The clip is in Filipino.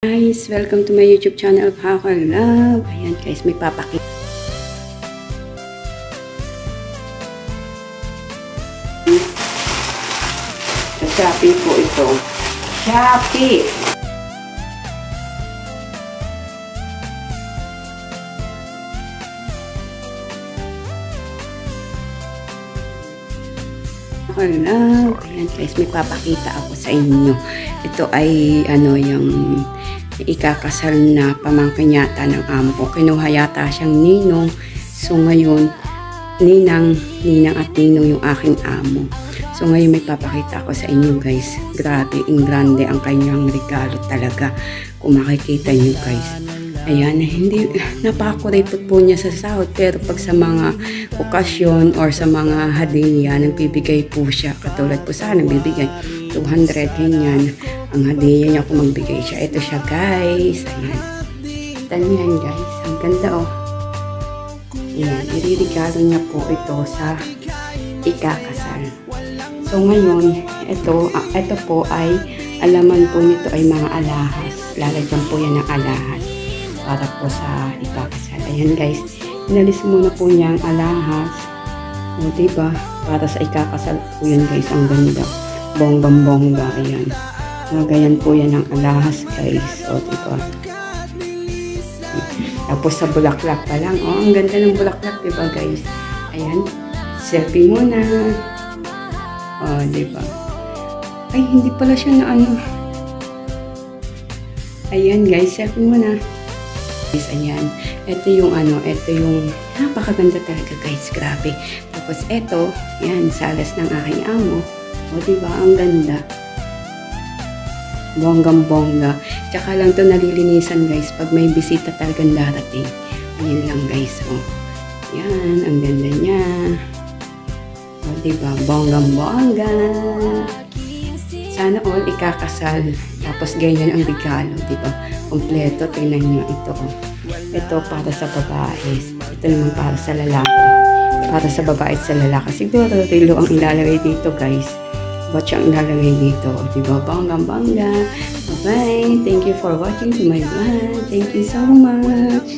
Guys, welcome to my YouTube channel, Haka Love. Ayan guys, may papakita. Sa Shopee po ito. Shopee! Haka Love. Ayan guys, may papakita ako sa inyo. Ito ay yung ikakasal na pamangkin yata ng amo ko. Kinuha yata siyang ninong. So ngayon, ninang at ninong yung aking amo. So ngayon may papakita ako sa inyo guys. Grabe, in grande ang kanyang regalo talaga. Kung makikita nyo guys. Ayan, hindi, napakakuripot po niya sa sahod. Pero pag sa mga okasyon or sa mga hadiya, nagbibigay po siya. Katulad po sa nagbibigay 200 ganyan. Ang hadiya niya kung magbigay siya. Ito siya guys. Ayan. Tanyan guys. Ang ganda oh. Ayan. Iririgalo niya po ito sa ikakasal. So ngayon, ito po ay alaman po nito ay mga alahas. Lalagyan po yan ng alahas para po sa ikakasal. Ayan guys. Inalis muna po niya ang alahas. O diba? Para sa ikakasal po yan guys. Ang ganda. Bonggang-bongga. Ayan. Nagayan po yan ng alahas guys. O diba? Tapos sa bulaklak pa lang. O ang ganda ng bulaklak diba guys? Ayan. Selfie muna. O diba? Ay hindi pala siya na ano. Ayan guys. Selfie muna. Guys, ayan. Ito yung ito yung napakaganda talaga guys. Grabe. Tapos ito. Yan. Salas ng aking amo. O diba? Ang ganda. Bonggang-bongga. Tsaka lang to nalilinisan guys pag may bisita talagang darating. Ayan lang guys. Oh. Yan. Ang ganda niya. O diba? Bonggang-bongga. Sana all ikakasal. Tapos ganyan ang regalo. Diba? Kompleto. Tingnan nyo ito. Oh. Ito para sa babae. Ito naman para sa lalaki. Para sa babae at sa lalaki. Siguro relo ang ilalagay dito guys. Watch ang ilalagay dito. Diba? Bonggang-bongga. Bye-bye. Thank you for watching to my vlog. Thank you so much.